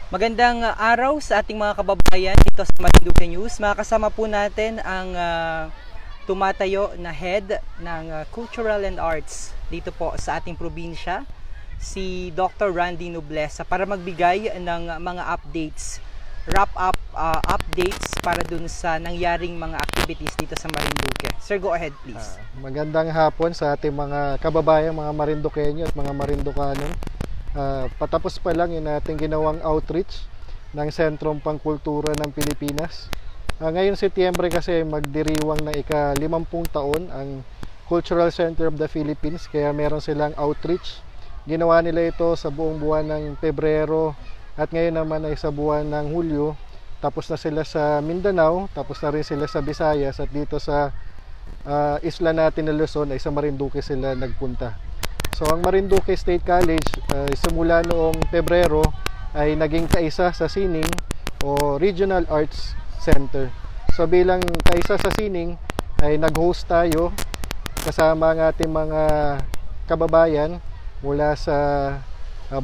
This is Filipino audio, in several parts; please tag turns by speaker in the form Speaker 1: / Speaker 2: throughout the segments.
Speaker 1: Magandang araw sa ating mga kababayan dito sa Marinduque News. Makakasama po natin ang tumatayo na head ng Cultural and Arts dito po sa ating probinsya, si Dr. Randy Nobleza, para magbigay ng mga updates, wrap-up updates para dun sa nangyaring mga activities dito sa Marinduque. Sir, go ahead please.
Speaker 2: Magandang hapon sa ating mga kababayan, mga Marinduqueño at mga Marindukano. Patapos pa lang yung ating ginawang outreach ng Sentrong Pangkultura ng Pilipinas. Ngayon Setyembre kasi magdiriwang na ika-50 taon ang Cultural Center of the Philippines, kaya meron silang outreach. Ginawa nila ito sa buong buwan ng Pebrero at ngayon naman ay sa buwan ng Hulyo. Tapos na sila sa Mindanao, tapos na rin sila sa Visayas, at dito sa isla natin na Luzon ay sa Marinduque sila nagpunta. So ang Marinduque State College simula noong Pebrero ay naging kaisa sa Sining o Regional Arts Center. So bilang kaisa sa Sining ay nag-host tayo kasama ang ating mga kababayan mula sa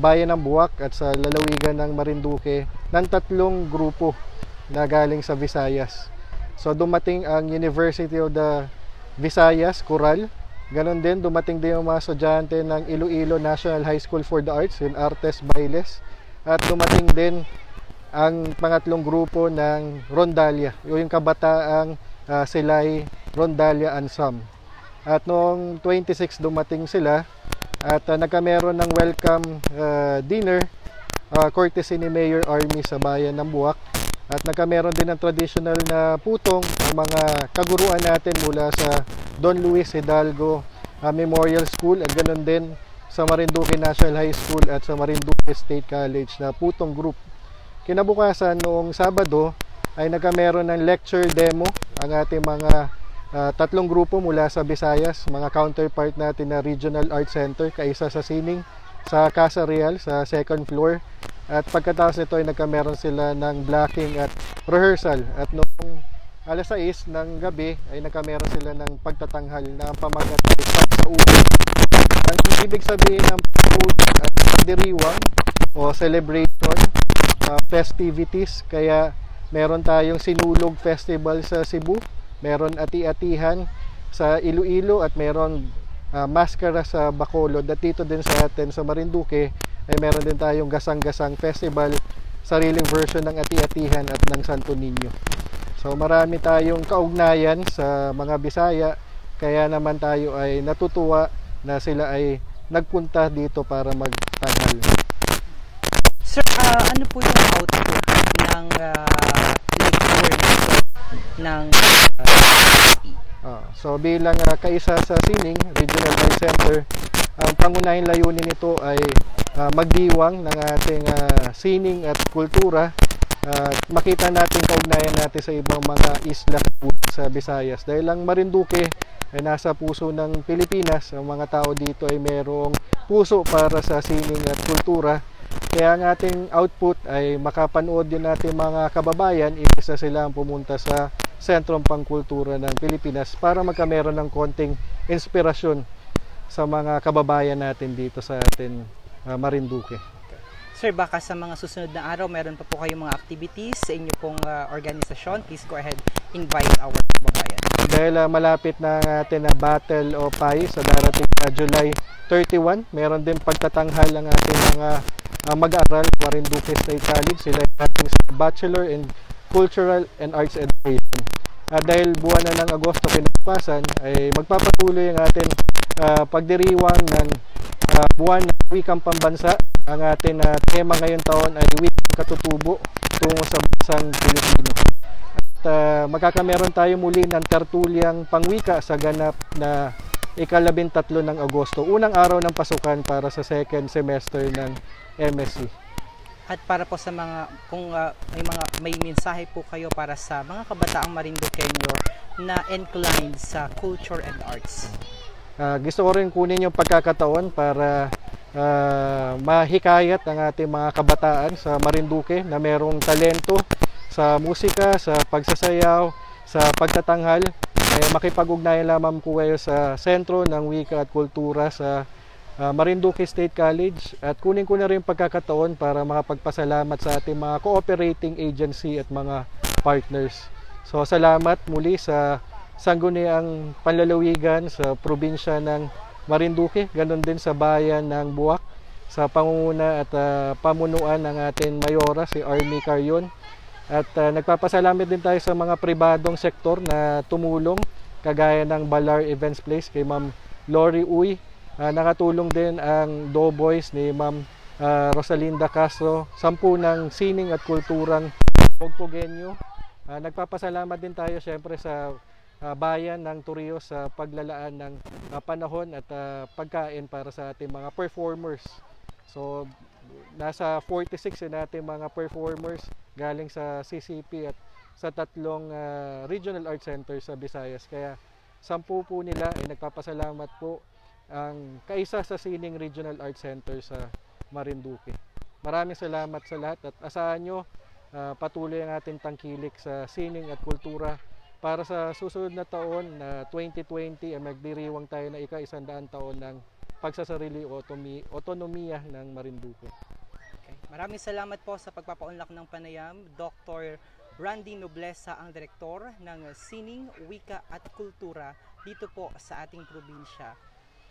Speaker 2: bayan ng Buwak at sa lalawigan ng Marinduque ng 3 grupo na galing sa Visayas. So dumating ang University of the Visayas, Coral. Ganon din, dumating din yung mga estudyante ng Iloilo National High School for the Arts, yung Artes Bailes. At dumating din ang pangatlong grupo ng Rondalia, yung kabataang Silay Rondalia Ansam. At noong 26 dumating sila at nagkameron ng welcome dinner courtesy ni Mayor Army sa bayan ng Buwak. At nagkameron din ng traditional na putong ang mga kaguruan natin mula sa Don Luis Hidalgo Memorial School at ganoon din sa Marinduque National High School at sa Marinduque State College na putong group. Kinabukasan noong Sabado ay nagkameron ng lecture demo ang ating mga 3 grupo mula sa Visayas, mga counterpart natin na Regional Arts Center, kaisa sa Sining, sa Casa Real, sa 2nd floor. At pagkatapos nito ay nagkameron sila ng blocking at rehearsal. At noong alas 6 ng gabi ay nagkameron sila ng pagtatanghal na pamagat ay Pagsauli. Ang ibig sabihin ng pagsauli at pagdiriwang o celebration, festivities. Kaya meron tayong Sinulog Festival sa Cebu, meron ati-atihan sa Iloilo at meron maskara sa Bacolod. At dito din sa atin sa Marinduque ay meron din tayong Gasang-Gasang Festival, sariling version ng ati-atihan at ng Santo Niño. So marami tayong kaugnayan sa mga Bisaya, kaya naman tayo ay natutuwa na sila ay nagpunta dito para magtanghal.
Speaker 1: Sir, ano po yung output ng lecture ng
Speaker 2: So bilang kaisa sa Sining Regional Arts Center, ang pangunahing layunin nito ay magdiwang ng ating sining at kultura. Makita natin kaugnayan natin sa ibang mga isla sa Visayas. Dahil ang Marinduque ay nasa puso ng Pilipinas, ang mga tao dito ay merong puso para sa sining at kultura. Kaya ang ating output ay makapanood din natin mga kababayan, isa sila ang pumunta sa Sentrong Pangkultura ng Pilipinas para magkameron ng konting inspirasyon sa mga kababayan natin dito sa atin Marinduque.
Speaker 1: Sir, baka sa mga susunod na araw meron pa po kayong mga activities sa inyo pong organisasyon. Please go ahead, invite our kababayan.
Speaker 2: Dahil malapit na atin na Battle of Pai sa darating na July 31, meron din pagtatanghal ang ating mga mag-aaral Marinduque State College. Sila ating sa Bachelor in Cultural and Arts Education. Dahil buwan na ng Agosto kinabukasan ay magpapatuloy ang ating pagdiriwang ng buwan ng wikang pambansa. Ang ating tema ngayon taon ay wikang katutubo tungo sa bansang Pilipino. At magkakameron tayo muli ng tertulyang pangwika sa ganap na ika-13 ng Agosto, unang araw ng pasukan para sa 2nd semester ng MSc.
Speaker 1: At para po sa mga, kung may mensahe po kayo para sa mga kabataang Marinduqueño na inclined sa culture and arts.
Speaker 2: Gusto ko rin kunin yung pagkakataon para mahikayat ang ating mga kabataan sa Marinduque na merong talento sa musika, sa pagsasayaw, sa pagtatanghal. Makipag-ugnayan lamang po kayo sa Sentro ng Wika at Kultura sa Marinduque State College, at kunin ko na rin pagkakataon para makapagpasalamat sa ating mga cooperating agency at mga partners. So salamat muli sa sangguniang panlalawigan sa probinsya ng Marinduque, ganoon din sa bayan ng Buwak, sa pangunguna at pamunuan ng ating mayora si Army Carion. At nagpapasalamat din tayo sa mga pribadong sektor na tumulong, kagaya ng Balar Events Place kay Ma'am Lori Uy. Nakatulong din ang Doughboys ni Ma'am Rosalinda Castro, 10 ng sining at kulturang Pogpogenyo. Nagpapasalamat din tayo syempre sa bayan ng Torrijos sa paglalaan ng panahon at pagkain para sa ating mga performers. So nasa 46 na ating mga performers galing sa CCP at sa 3 regional art centers sa Visayas. Kaya 10 po nila ay nagpapasalamat po ang kaisa sa Sining Regional Art Center sa Marinduque. Maraming salamat sa lahat, at asahan nyo patuloy ang ating tangkilik sa sining at kultura para sa susunod na taon na 2020 ay magdiriwang tayo na ika-100 taon ng pagsasarili o otonomiya ng Marinduque.
Speaker 1: Okay. Maraming salamat po sa pagpapaunlak ng panayam, Dr. Randy Nobleza, ang direktor ng Sining, Wika at Kultura dito po sa ating probinsya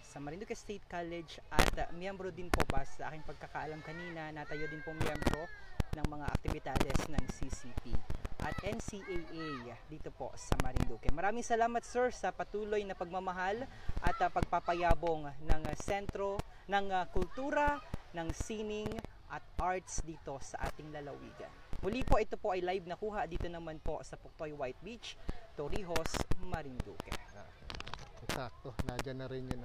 Speaker 1: sa Marinduque State College, at miyembro din po ba sa aking pagkakaalam kanina, natayo din po miyembro ng mga aktibidades ng CCP at NCAA dito po sa Marinduque. Maraming salamat sir sa patuloy na pagmamahal at pagpapayabong ng sentro ng kultura, ng sining at arts dito sa ating lalawigan. Muli po, ito po ay live na kuha dito naman po sa Puctoy White Beach, Torrijos, Marinduque.
Speaker 2: Sakto, nadyan na rin yun.